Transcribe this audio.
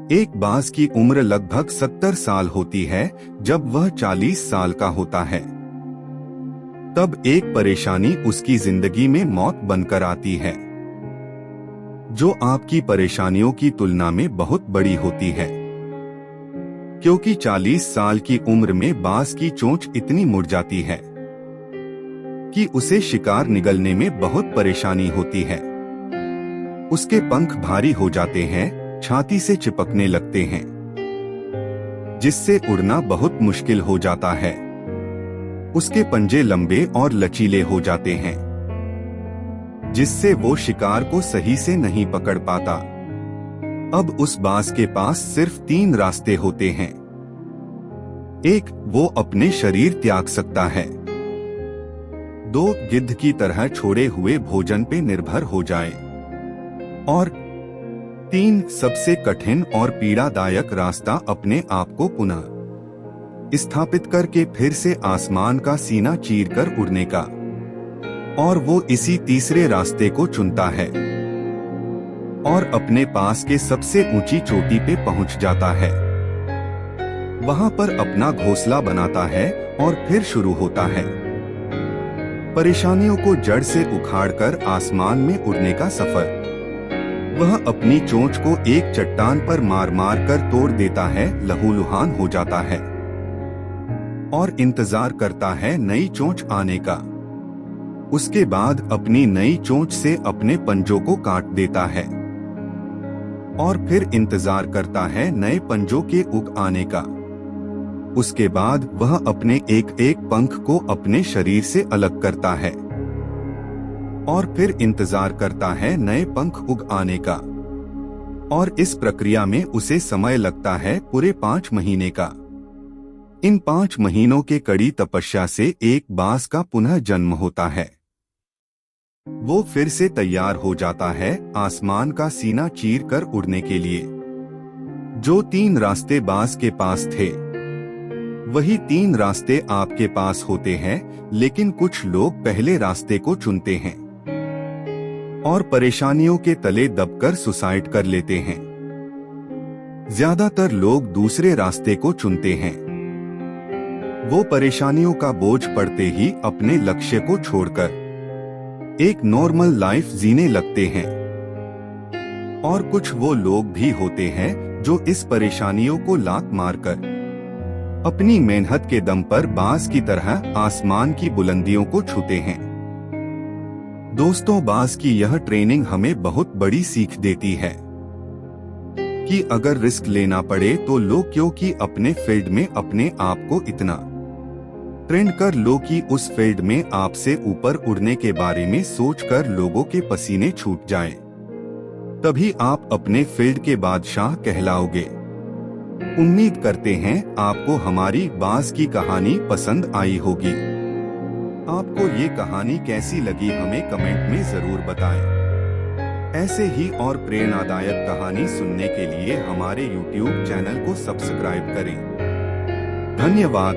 एक बाज की उम्र लगभग 70 साल होती है जब वह 40 साल का होता है। तब एक परेशानी उसकी जिंदगी में मौत बनकर आती है, जो आपकी परेशानियों की तुलना में बहुत बड़ी होती है। क्योंकि 40 साल की उम्र में बाज की चोंच इतनी मुड़ जाती है कि उसे शिकार निगलने में बहुत परेशानी होती है। उसके पंख भारी हो जाते हैं, छाती से चिपकने लगते हैं, जिससे उड़ना बहुत मुश्किल हो जाता है। उसके पंजे लंबे और लचीले हो जाते हैं, जिससे वो शिकार को सही से नहीं पकड़ पाता। अब उस बाज के पास सिर्फ 3 रास्ते होते हैं। एक, वो अपने शरीर त्याग सकता है। 2, गिद्ध की तरह छोड़े हुए भोजन पे निर्भर हो जाए। और 3, सबसे कठिन और पीड़ादायक रास्ता अपने आप को पुनः स्थापित करके फिर से आसमान का सीना चीरकर उड़ने का। और वो इसी तीसरे रास्ते को चुनता है और अपने पास के सबसे ऊंची चोटी पे पहुंच जाता है। वहां पर अपना घोंसला बनाता है और फिर शुरू होता है परेशानियों को जड़ से उखाड़कर आसमान में उड़ने का सफर। वह अपनी चोंच को एक चट्टान पर मार मार कर तोड़ देता है, लहूलुहान हो जाता है और इंतजार करता है नई चोंच आने का। उसके बाद अपनी नई चोंच से अपने पंजों को काट देता है और फिर इंतजार करता है नए पंजों के उग आने का। उसके बाद वह अपने एक एक पंख को अपने शरीर से अलग करता है और फिर इंतजार करता है नए पंख उग आने का। और इस प्रक्रिया में उसे समय लगता है पूरे 5 महीने का। इन 5 महीनों के कड़ी तपस्या से एक बाज का पुनः जन्म होता है। वो फिर से तैयार हो जाता है आसमान का सीना चीर कर उड़ने के लिए। जो 3 रास्ते बाज के पास थे, वही 3 रास्ते आपके पास होते हैं, लेकिन कुछ लोग पहले रास्ते को चुनते हैं और परेशानियों के तले दबकर सुसाइड कर लेते हैं। ज्यादातर लोग दूसरे रास्ते को चुनते हैं। वो परेशानियों का बोझ पड़ते ही अपने लक्ष्य को छोड़कर एक नॉर्मल लाइफ जीने लगते हैं। और कुछ वो लोग भी होते हैं जो इस परेशानियों को लात मारकर अपनी मेहनत के दम पर बाज की तरह आसमान की बुलंदियों को छूते हैं। दोस्तों, बाज की यह ट्रेनिंग हमें बहुत बड़ी सीख देती है कि अगर रिस्क लेना पड़े तो लो, क्योंकि अपने फील्ड में अपने आप को इतना ट्रेंड कर लो कि उस फील्ड में आपसे ऊपर उड़ने के बारे में सोचकर लोगों के पसीने छूट जाएं। तभी आप अपने फील्ड के बादशाह कहलाओगे। उम्मीद करते हैं आपको हमारी बाज की कहानी पसंद आई होगी। आपको ये कहानी कैसी लगी हमें कमेंट में जरूर बताएं। ऐसे ही और प्रेरणादायक कहानी सुनने के लिए हमारे YouTube चैनल को सब्सक्राइब करें। धन्यवाद।